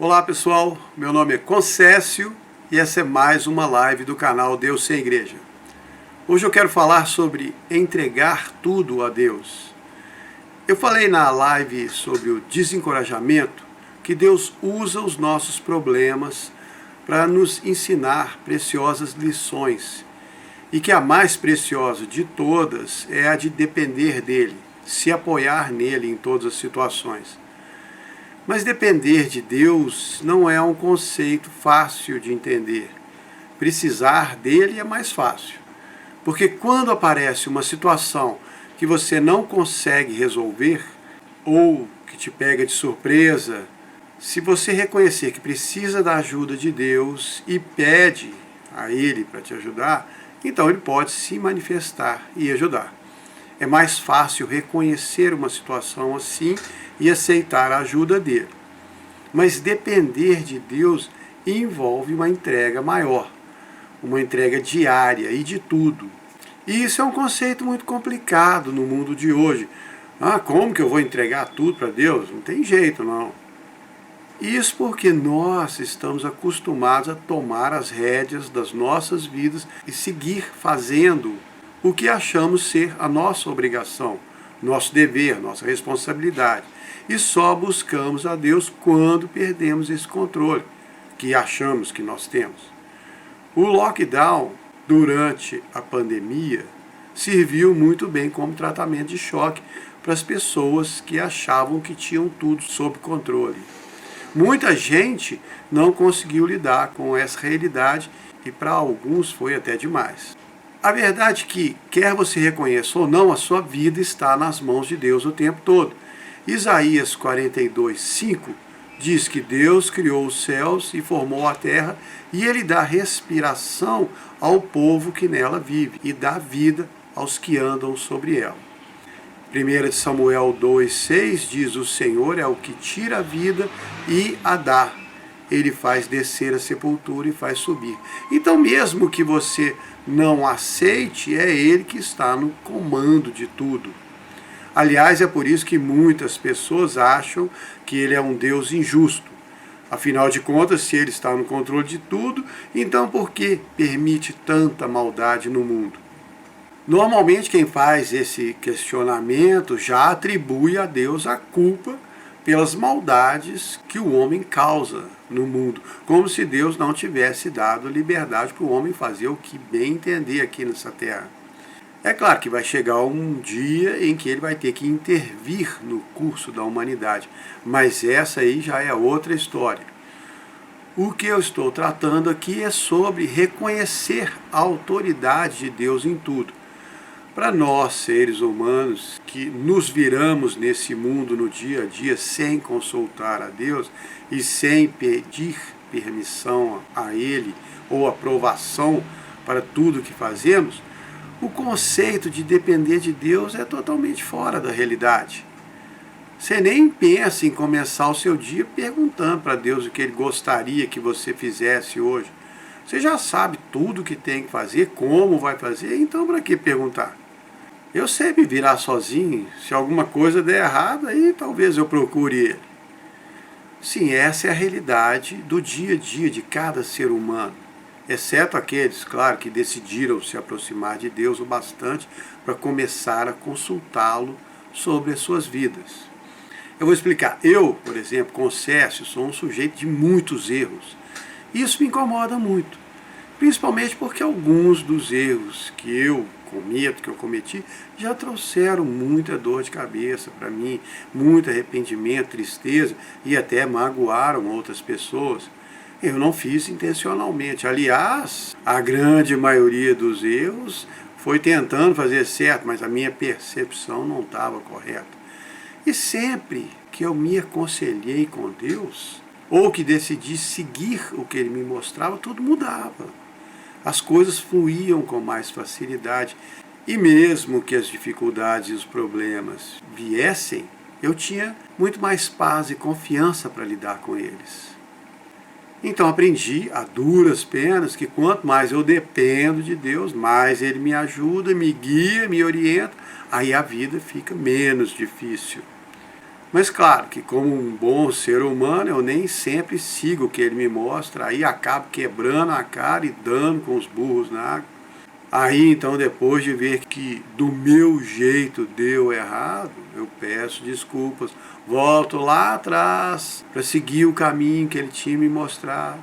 Olá pessoal, meu nome é Concécio e essa é mais uma live do canal Deus Sem Igreja. Hoje eu quero falar sobre entregar tudo a Deus. Eu falei na live sobre o desencorajamento que Deus usa os nossos problemas para nos ensinar preciosas lições e que a mais preciosa de todas é a de depender dele, se apoiar nele em todas as situações. Mas depender de Deus não é um conceito fácil de entender. Precisar dele é mais fácil. Porque quando aparece uma situação que você não consegue resolver, ou que te pega de surpresa, se você reconhecer que precisa da ajuda de Deus e pede a Ele para te ajudar, então Ele pode se manifestar e ajudar. É mais fácil reconhecer uma situação assim e aceitar a ajuda dele. Mas depender de Deus envolve uma entrega maior, uma entrega diária e de tudo. E isso é um conceito muito complicado no mundo de hoje. Como que eu vou entregar tudo para Deus? Não tem jeito, não. Isso porque nós estamos acostumados a tomar as rédeas das nossas vidas e seguir fazendo o que achamos ser a nossa obrigação, nosso dever, nossa responsabilidade. E só buscamos a Deus quando perdemos esse controle que achamos que nós temos. O lockdown, durante a pandemia, serviu muito bem como tratamento de choque para as pessoas que achavam que tinham tudo sob controle. Muita gente não conseguiu lidar com essa realidade e para alguns foi até demais. A verdade é que, quer você reconheça ou não, a sua vida está nas mãos de Deus o tempo todo. Isaías 42:5 diz que Deus criou os céus e formou a terra e Ele dá respiração ao povo que nela vive e dá vida aos que andam sobre ela. 1 Samuel 2:6 diz: o Senhor é o que tira a vida e a dá. Ele faz descer a sepultura e faz subir. Então, mesmo que você não aceite, é Ele que está no comando de tudo. Aliás, é por isso que muitas pessoas acham que Ele é um Deus injusto. Afinal de contas, se Ele está no controle de tudo, então por que permite tanta maldade no mundo? Normalmente, quem faz esse questionamento já atribui a Deus a culpa pelas maldades que o homem causa no mundo, como se Deus não tivesse dado liberdade para o homem fazer o que bem entender aqui nessa terra. É claro que vai chegar um dia em que ele vai ter que intervir no curso da humanidade, mas essa aí já é outra história. O que eu estou tratando aqui é sobre reconhecer a autoridade de Deus em tudo. Para nós, seres humanos, que nos viramos nesse mundo no dia a dia sem consultar a Deus e sem pedir permissão a Ele ou aprovação para tudo que fazemos, o conceito de depender de Deus é totalmente fora da realidade. Você nem pensa em começar o seu dia perguntando para Deus o que Ele gostaria que você fizesse hoje. Você já sabe tudo o que tem que fazer, como vai fazer, então para que perguntar? Eu sei me virar sozinho, se alguma coisa der errado, aí talvez eu procure Ele. Sim, essa é a realidade do dia a dia de cada ser humano, exceto aqueles, claro, que decidiram se aproximar de Deus o bastante para começar a consultá-lo sobre as suas vidas. Eu vou explicar. Eu, por exemplo, Concécio, sou um sujeito de muitos erros. Isso me incomoda muito, principalmente porque alguns dos erros que eu cometi, já trouxeram muita dor de cabeça para mim, muito arrependimento, tristeza e até magoaram outras pessoas. Eu não fiz intencionalmente. Aliás, a grande maioria dos erros foi tentando fazer certo, mas a minha percepção não estava correta. E sempre que eu me aconselhei com Deus, ou que decidi seguir o que Ele me mostrava, tudo mudava. As coisas fluíam com mais facilidade. E mesmo que as dificuldades e os problemas viessem, eu tinha muito mais paz e confiança para lidar com eles. Então aprendi a duras penas que quanto mais eu dependo de Deus, mais Ele me ajuda, me guia, me orienta, aí a vida fica menos difícil. Mas claro que como um bom ser humano, eu nem sempre sigo o que ele me mostra, aí acabo quebrando a cara e dando com os burros na água. Aí então, depois de ver que do meu jeito deu errado, eu peço desculpas, volto lá atrás para seguir o caminho que ele tinha me mostrado.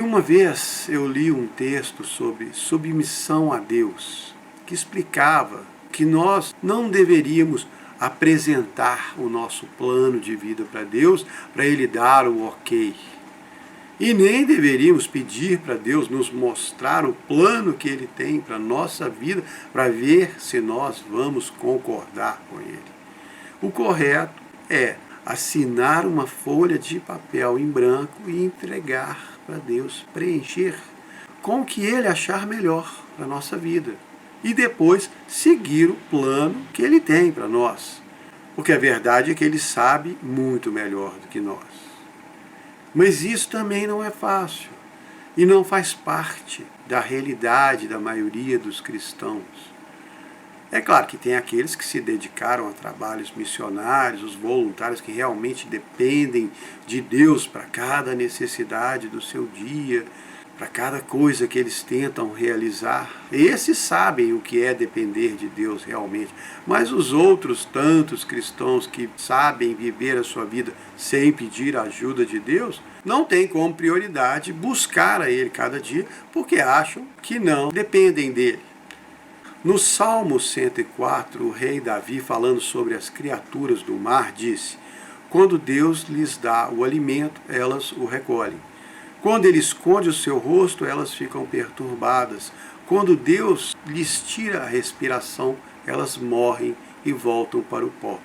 Uma vez eu li um texto sobre submissão a Deus, que explicava que nós não deveríamos apresentar o nosso plano de vida para Deus, para Ele dar o ok. E nem deveríamos pedir para Deus nos mostrar o plano que Ele tem para a nossa vida, para ver se nós vamos concordar com Ele. O correto é assinar uma folha de papel em branco e entregar para Deus preencher com o que Ele achar melhor para a nossa vida. E depois seguir o plano que Ele tem para nós. Porque a verdade é que Ele sabe muito melhor do que nós. Mas isso também não é fácil. E não faz parte da realidade da maioria dos cristãos. É claro que tem aqueles que se dedicaram a trabalhos missionários, os voluntários que realmente dependem de Deus para cada necessidade do seu dia, para cada coisa que eles tentam realizar. Esses sabem o que é depender de Deus realmente. Mas os outros tantos cristãos que sabem viver a sua vida sem pedir a ajuda de Deus, não têm como prioridade buscar a Ele cada dia, porque acham que não dependem dele. No Salmo 104, o rei Davi, falando sobre as criaturas do mar, disse: quando Deus lhes dá o alimento, elas o recolhem. Quando Ele esconde o seu rosto, elas ficam perturbadas. Quando Deus lhes tira a respiração, elas morrem e voltam para o pó.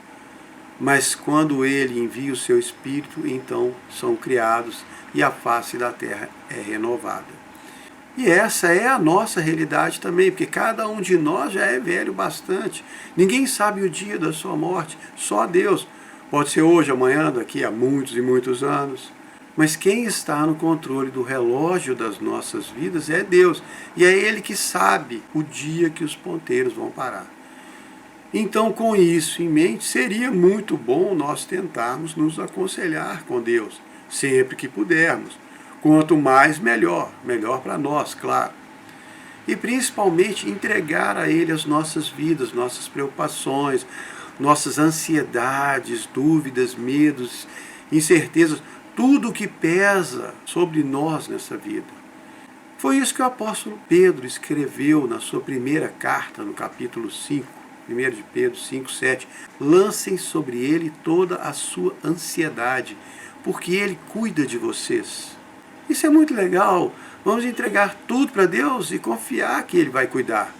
Mas quando Ele envia o seu Espírito, então são criados e a face da terra é renovada. E essa é a nossa realidade também, porque cada um de nós já é velho bastante. Ninguém sabe o dia da sua morte, só Deus. Pode ser hoje, amanhã, daqui a muitos e muitos anos. Mas quem está no controle do relógio das nossas vidas é Deus. E é Ele que sabe o dia que os ponteiros vão parar. Então, com isso em mente, seria muito bom nós tentarmos nos aconselhar com Deus, sempre que pudermos. Quanto mais, melhor. Melhor para nós, claro. E principalmente entregar a Ele as nossas vidas, nossas preocupações, nossas ansiedades, dúvidas, medos, incertezas, tudo que pesa sobre nós nessa vida. Foi isso que o apóstolo Pedro escreveu na sua primeira carta, no capítulo 5, 1 de Pedro 5, 7. Lancem sobre ele toda a sua ansiedade, porque ele cuida de vocês. Isso é muito legal. Vamos entregar tudo para Deus e confiar que Ele vai cuidar.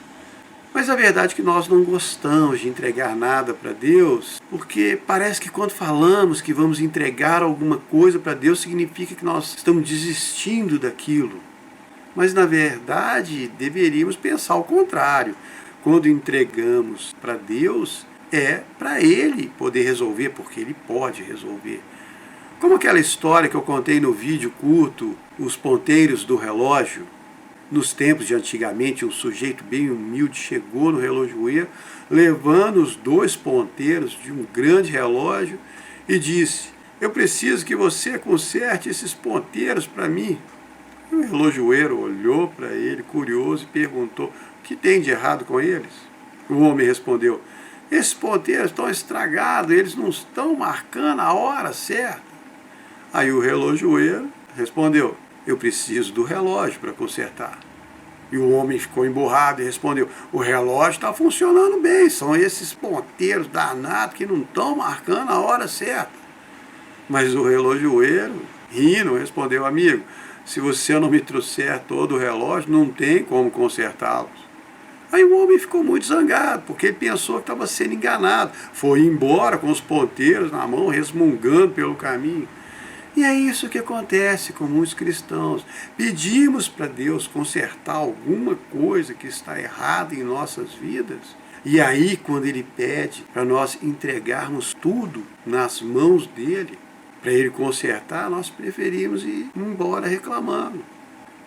Mas a verdade é que nós não gostamos de entregar nada para Deus, porque parece que quando falamos que vamos entregar alguma coisa para Deus, significa que nós estamos desistindo daquilo. Mas na verdade, deveríamos pensar o contrário. Quando entregamos para Deus, é para Ele poder resolver, porque Ele pode resolver. Como aquela história que eu contei no vídeo curto, Os Ponteiros do Relógio. Nos tempos de antigamente, um sujeito bem humilde chegou no relojoeiro, levando os 2 ponteiros de um grande relógio e disse: eu preciso que você conserte esses ponteiros para mim. E o relojoeiro olhou para ele, curioso, e perguntou: o que tem de errado com eles? O homem respondeu: esses ponteiros estão estragados, eles não estão marcando a hora certa. Aí o relojoeiro respondeu: eu preciso do relógio para consertar. E o homem ficou emburrado e respondeu: o relógio está funcionando bem, são esses ponteiros danados que não estão marcando a hora certa. Mas o relojoeiro, rindo, respondeu: amigo, se você não me trouxer todo o relógio, não tem como consertá-los. Aí o homem ficou muito zangado, porque ele pensou que estava sendo enganado. Foi embora com os ponteiros na mão, resmungando pelo caminho. E é isso que acontece com muitos cristãos. Pedimos para Deus consertar alguma coisa que está errada em nossas vidas. E aí, quando Ele pede para nós entregarmos tudo nas mãos dEle, para Ele consertar, nós preferimos ir embora reclamando.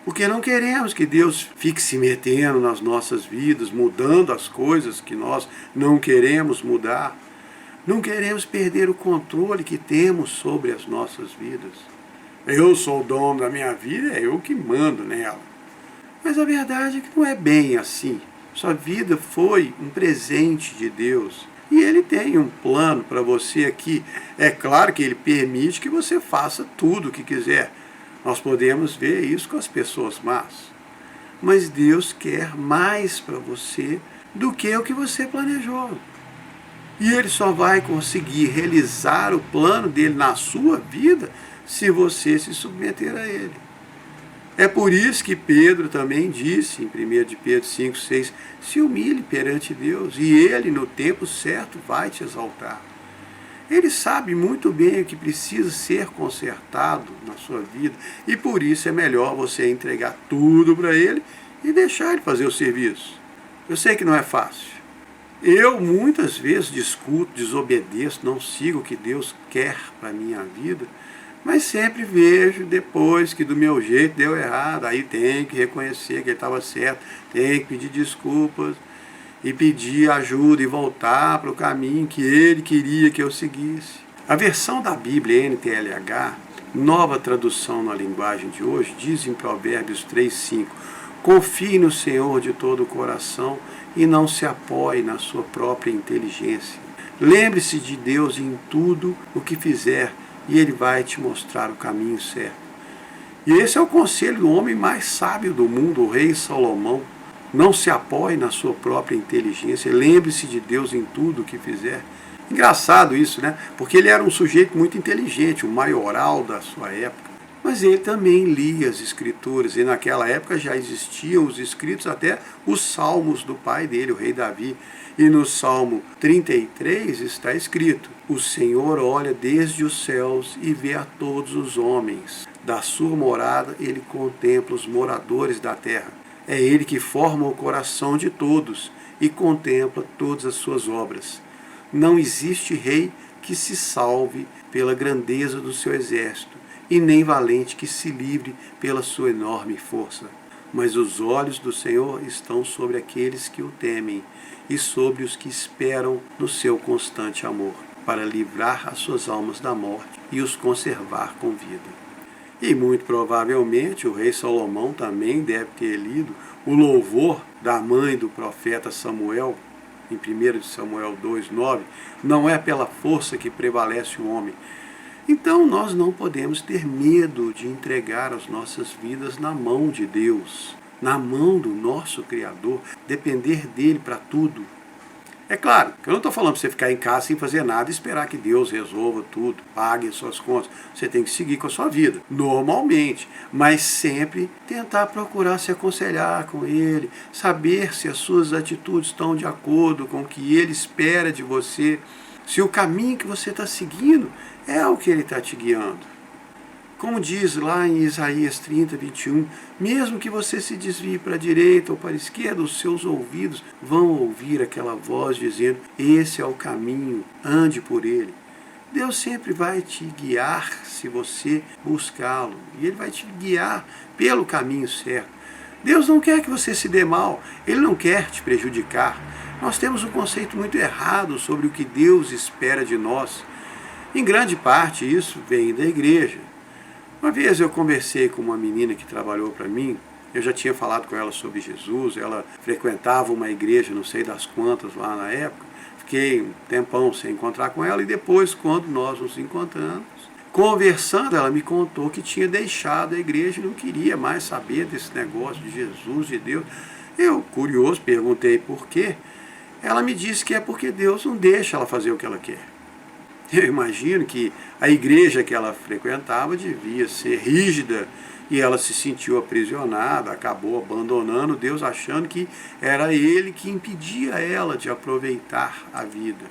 Porque não queremos que Deus fique se metendo nas nossas vidas, mudando as coisas que nós não queremos mudar. Não queremos perder o controle que temos sobre as nossas vidas. Eu sou o dono da minha vida, é eu que mando nela. Mas a verdade é que não é bem assim. Sua vida foi um presente de Deus. E Ele tem um plano para você aqui. É claro que Ele permite que você faça tudo o que quiser. Nós podemos ver isso com as pessoas más. Mas Deus quer mais para você do que o que você planejou. E Ele só vai conseguir realizar o plano dele na sua vida se você se submeter a Ele. É por isso que Pedro também disse, em 1 de Pedro 5,6, se humilhe perante Deus, e Ele, no tempo certo, vai te exaltar. Ele sabe muito bem o que precisa ser consertado na sua vida, e por isso é melhor você entregar tudo para Ele e deixar Ele fazer o serviço. Eu sei que não é fácil. Eu muitas vezes discuto, desobedeço, não sigo o que Deus quer para a minha vida, mas sempre vejo depois que do meu jeito deu errado, aí tem que reconhecer que ele estava certo, tem que pedir desculpas e pedir ajuda e voltar para o caminho que ele queria que eu seguisse. A versão da Bíblia NTLH, nova tradução na linguagem de hoje, diz em Provérbios 3,5: confie no Senhor de todo o coração e não se apoie na sua própria inteligência. Lembre-se de Deus em tudo o que fizer, e Ele vai te mostrar o caminho certo. E esse é o conselho do homem mais sábio do mundo, o rei Salomão. Não se apoie na sua própria inteligência, lembre-se de Deus em tudo o que fizer. Engraçado isso, né? Porque ele era um sujeito muito inteligente, o maioral da sua época. Mas ele também lia as escrituras, e naquela época já existiam os escritos, até os salmos do pai dele, o rei Davi. E no Salmo 33 está escrito: o Senhor olha desde os céus e vê a todos os homens. Da sua morada ele contempla os moradores da terra. É ele que forma o coração de todos e contempla todas as suas obras. Não existe rei que se salve pela grandeza do seu exército, e nem valente que se livre pela sua enorme força. Mas os olhos do Senhor estão sobre aqueles que o temem e sobre os que esperam no seu constante amor, para livrar as suas almas da morte e os conservar com vida. E muito provavelmente o rei Salomão também deve ter lido o louvor da mãe do profeta Samuel, em 1 Samuel 2,9, não é pela força que prevalece o homem. Então nós não podemos ter medo de entregar as nossas vidas na mão de Deus, na mão do nosso Criador, depender dele para tudo. É claro, que eu não estou falando para você ficar em casa sem fazer nada e esperar que Deus resolva tudo, pague as suas contas. Você tem que seguir com a sua vida, normalmente, mas sempre tentar procurar se aconselhar com Ele, saber se as suas atitudes estão de acordo com o que Ele espera de você, se o caminho que você está seguindo é o que Ele está te guiando. Como diz lá em Isaías 30:21, mesmo que você se desvie para a direita ou para a esquerda, os seus ouvidos vão ouvir aquela voz dizendo: esse é o caminho, ande por ele. Deus sempre vai te guiar se você buscá-lo, e Ele vai te guiar pelo caminho certo. Deus não quer que você se dê mal, Ele não quer te prejudicar. Nós temos um conceito muito errado sobre o que Deus espera de nós. Em grande parte isso vem da igreja. Uma vez eu conversei com uma menina que trabalhou para mim, eu já tinha falado com ela sobre Jesus, ela frequentava uma igreja, não sei das quantas lá na época, fiquei um tempão sem encontrar com ela, e depois, quando nós nos encontramos, conversando, ela me contou que tinha deixado a igreja e não queria mais saber desse negócio de Jesus, de Deus. Eu, curioso, perguntei por quê. Ela me disse que é porque Deus não deixa ela fazer o que ela quer. Eu imagino que a igreja que ela frequentava devia ser rígida e ela se sentiu aprisionada, acabou abandonando Deus, achando que era Ele que impedia ela de aproveitar a vida.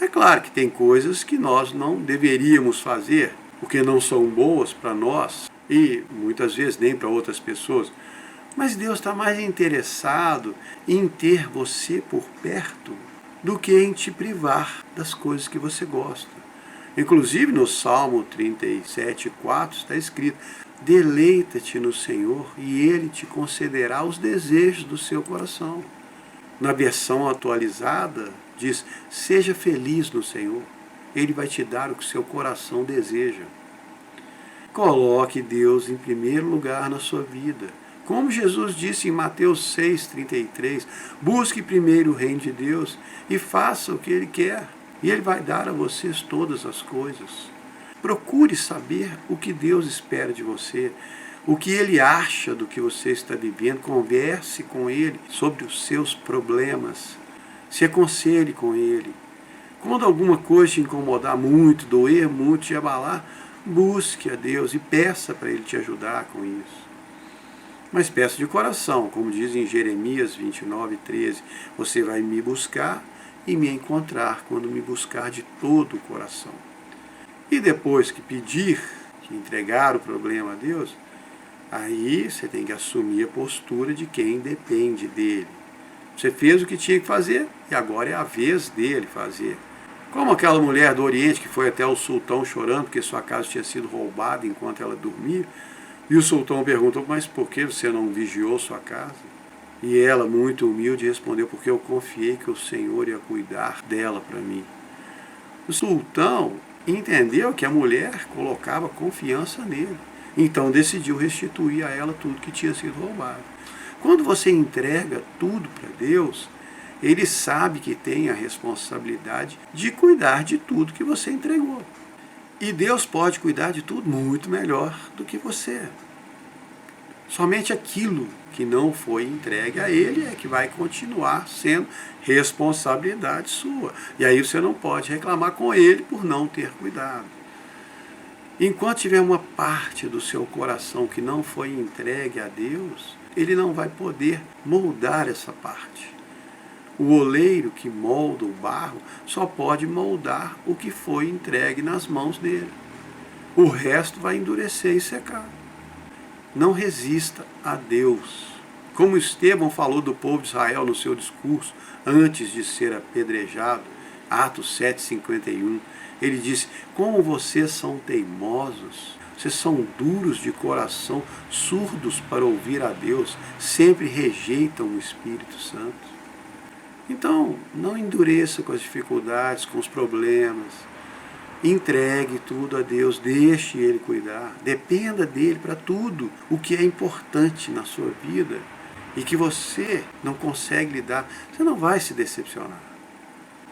É claro que tem coisas que nós não deveríamos fazer, porque não são boas para nós e muitas vezes nem para outras pessoas. Mas Deus está mais interessado em ter você por perto do que em te privar das coisas que você gosta. Inclusive no Salmo 37:4 está escrito: deleita-te no Senhor e Ele te concederá os desejos do seu coração. Na versão atualizada diz: seja feliz no Senhor. Ele vai te dar o que o seu coração deseja. Coloque Deus em primeiro lugar na sua vida. Como Jesus disse em Mateus 6,33, busque primeiro o reino de Deus e faça o que Ele quer, e Ele vai dar a vocês todas as coisas. Procure saber o que Deus espera de você, o que Ele acha do que você está vivendo. Converse com Ele sobre os seus problemas, se aconselhe com Ele. Quando alguma coisa te incomodar muito, doer muito, te abalar, busque a Deus e peça para Ele te ajudar com isso. Mas peça de coração, como diz em Jeremias 29:13, você vai me buscar e me encontrar quando me buscar de todo o coração. E depois que pedir, que entregar o problema a Deus, aí você tem que assumir a postura de quem depende dele. Você fez o que tinha que fazer e agora é a vez dele fazer. Como aquela mulher do Oriente que foi até o sultão chorando porque sua casa tinha sido roubada enquanto ela dormia, e o sultão perguntou: mas por que você não vigiou sua casa? E ela, muito humilde, respondeu: porque eu confiei que o Senhor ia cuidar dela para mim. O sultão entendeu que a mulher colocava confiança nele, então decidiu restituir a ela tudo que tinha sido roubado. Quando você entrega tudo para Deus, Ele sabe que tem a responsabilidade de cuidar de tudo que você entregou. E Deus pode cuidar de tudo muito melhor do que você. Somente aquilo que não foi entregue a Ele é que vai continuar sendo responsabilidade sua. E aí você não pode reclamar com Ele por não ter cuidado. Enquanto tiver uma parte do seu coração que não foi entregue a Deus, Ele não vai poder moldar essa parte. O oleiro que molda o barro só pode moldar o que foi entregue nas mãos dele. O resto vai endurecer e secar. Não resista a Deus. Como Estevão falou do povo de Israel no seu discurso antes de ser apedrejado, Atos 7,51, ele disse: como vocês são teimosos, vocês são duros de coração, surdos para ouvir a Deus, sempre rejeitam o Espírito Santo. Então, não endureça com as dificuldades, com os problemas. Entregue tudo a Deus, deixe Ele cuidar. Dependa dEle para tudo o que é importante na sua vida e que você não consegue lidar. Você não vai se decepcionar.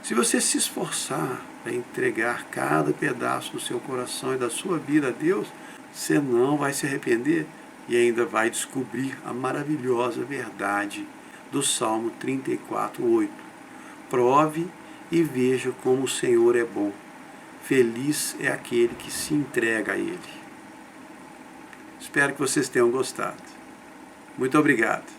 Se você se esforçar para entregar cada pedaço do seu coração e da sua vida a Deus, você não vai se arrepender e ainda vai descobrir a maravilhosa verdade do Salmo 34:8. Prove e veja como o Senhor é bom. Feliz é aquele que se entrega a Ele. Espero que vocês tenham gostado. Muito obrigado.